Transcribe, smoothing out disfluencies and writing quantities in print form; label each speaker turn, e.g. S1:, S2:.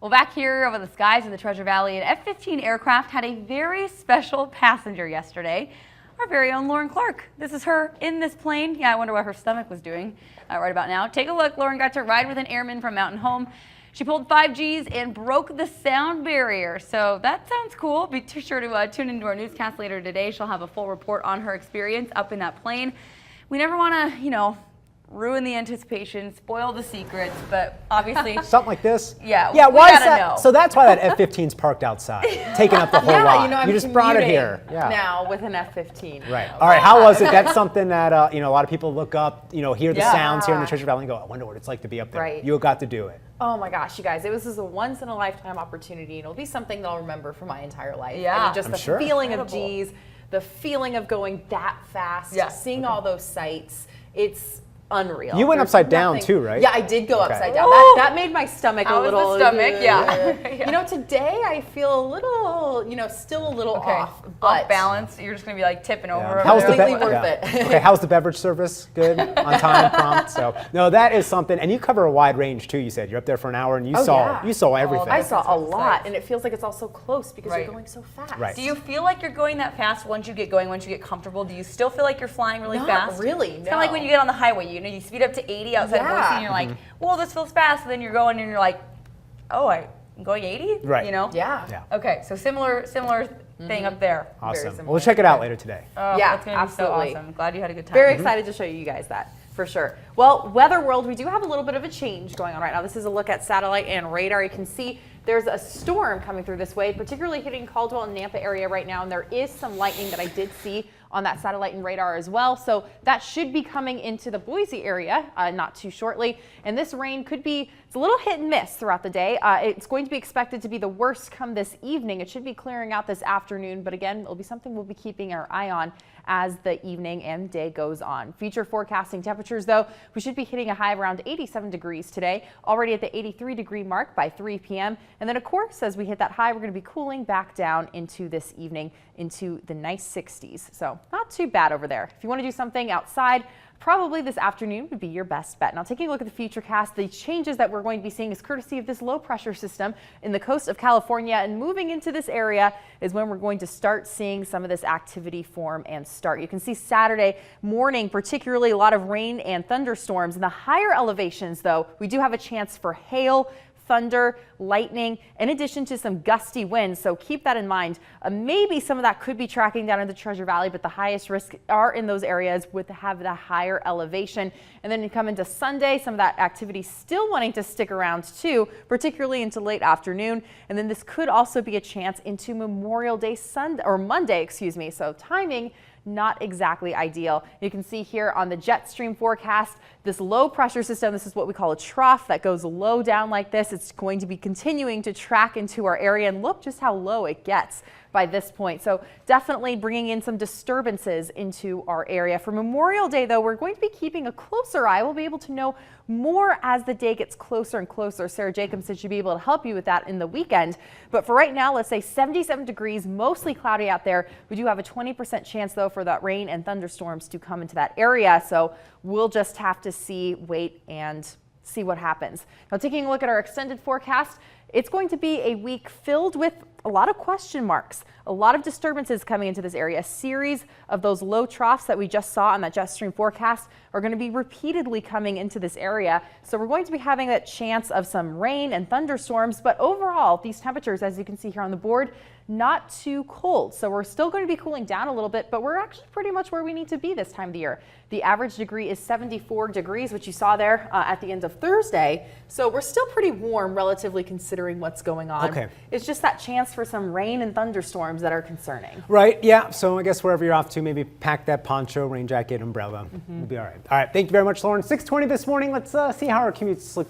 S1: Well, back here over the skies of the Treasure Valley, an F-15 aircraft had a very special passenger yesterday. Our very own Lauren Clark. This is her in this plane. Yeah, I wonder what her stomach was doing right about now. Take a look. Lauren got to ride with an airman from Mountain Home. She pulled 5 Gs and broke the sound barrier. So that sounds cool. Be sure to tune into our newscast later today. She'll have a full report on her experience up in that plane. We never want to, ruin the anticipation, spoil the secrets, but obviously
S2: something like this.
S1: Yeah.
S2: Why is that? Know. So that's why that F-15's parked outside, taking up the whole lot.
S3: You
S2: just brought it here.
S3: Yeah. Now with an F-15.
S2: Right. All right. How was it? That's something that a lot of people look up, hear the sounds here in the Treasure Valley and go, I wonder what it's like to be up there.
S3: Right.
S2: You got to do it.
S3: Oh my gosh, you guys! It was a once in a lifetime opportunity, and it'll be something that I'll remember for my entire life.
S1: Yeah.
S3: I mean, just the feeling
S1: Incredible.
S3: of G's, the feeling of going that fast, seeing all those sights. It's unreal.
S2: You went upside down too, right?
S3: Yeah, I did go upside down. That made my stomach a little.
S1: The stomach, yeah.
S3: Today I feel a little, still a little off. But
S1: off balance. You're just gonna be like tipping over.
S2: How's
S3: completely worth it.
S2: Okay, how's the beverage service? Good, on time, prompt. So no, that is something. And you cover a wide range too. You said you're up there for an hour and you saw everything.
S3: I saw a lot, and it feels like it's all so close because you're going so fast.
S2: Right.
S1: Do you feel like you're going that fast once you get going? Once you get comfortable, do you still feel like you're flying really fast?
S3: Not really.
S1: It's kind of like when you get on the highway. You speed up to 80 outside of Boise, and you're like, "Whoa, this feels fast." And then you're going, and you're like, "Oh, I'm going 80."
S2: Right.
S3: Yeah.
S1: Okay, so similar thing up there.
S2: Awesome. Well, we'll check it out later today.
S1: Oh, that's gonna be so awesome. Glad you had a good time.
S3: Very excited to show you guys that. For sure. Well, weather world, we do have a little bit of a change going on right now. This is a look at satellite and radar. You can see there's a storm coming through this way, particularly hitting Caldwell and Nampa area right now. And there is some lightning that I did see on that satellite and radar as well. So that should be coming into the Boise area not too shortly. And this rain could be, it's a little hit and miss throughout the day. It's going to be expected to be the worst come this evening. It should be clearing out this afternoon, but again, it'll be something we'll be keeping our eye on as the evening and day goes on. Future forecasting temperatures, though, we should be hitting a high of around 87 degrees today, already at the 83-degree mark by 3 p.m. And then, of course, as we hit that high, we're going to be cooling back down into this evening into the nice 60s. So not too bad over there. If you want to do something outside, probably this afternoon would be your best bet. Now, taking a look at the Futurecast, the changes that we're going to be seeing is courtesy of this low pressure system in the coast of California, and moving into this area is when we're going to start seeing some of this activity form and start. You can see Saturday morning, particularly a lot of rain and thunderstorms. In the higher elevations, though, we do have a chance for hail, thunder, lightning, in addition to some gusty winds. So keep that in mind. Maybe some of that could be tracking down in the Treasure Valley, but the highest risk are in those areas with have the higher elevation. And then you come into Sunday, some of that activity still wanting to stick around too, particularly into late afternoon. And then this could also be a chance into Memorial Day Monday, excuse me. So timing not exactly ideal. You can see here on the jet stream forecast, this low pressure system, this is what we call a trough that goes low down like this. It's going to be continuing to track into our area, and look just how low it gets by this point. So definitely bringing in some disturbances into our area. For Memorial Day, though, we're going to be keeping a closer eye. We'll be able to know more as the day gets closer and closer. Sarah Jacobson should be able to help you with that in the weekend. But for right now, let's say 77 degrees, mostly cloudy out there. We do have a 20% chance, though, for that rain and thunderstorms to come into that area. So we'll just have to wait and see what happens. Now, taking a look at our extended forecast, it's going to be a week filled with a lot of question marks, a lot of disturbances coming into this area. A series of those low troughs that we just saw on that jet stream forecast are going to be repeatedly coming into this area. So we're going to be having that chance of some rain and thunderstorms, but overall, these temperatures, as you can see here on the board, not too cold. So we're still going to be cooling down a little bit, but we're actually pretty much where we need to be this time of the year. The average degree is 74 degrees, which you saw there at the end of Thursday. So we're still pretty warm, relatively considering what's going on.
S2: Okay.
S3: It's just that chance for some rain and thunderstorms that are concerning.
S2: Right, yeah. So I guess wherever you're off to, maybe pack that poncho, rain jacket, umbrella. We'll be all right. All right, thank you very much, Lauren. 6:20 this morning. Let's see how our commute's looking.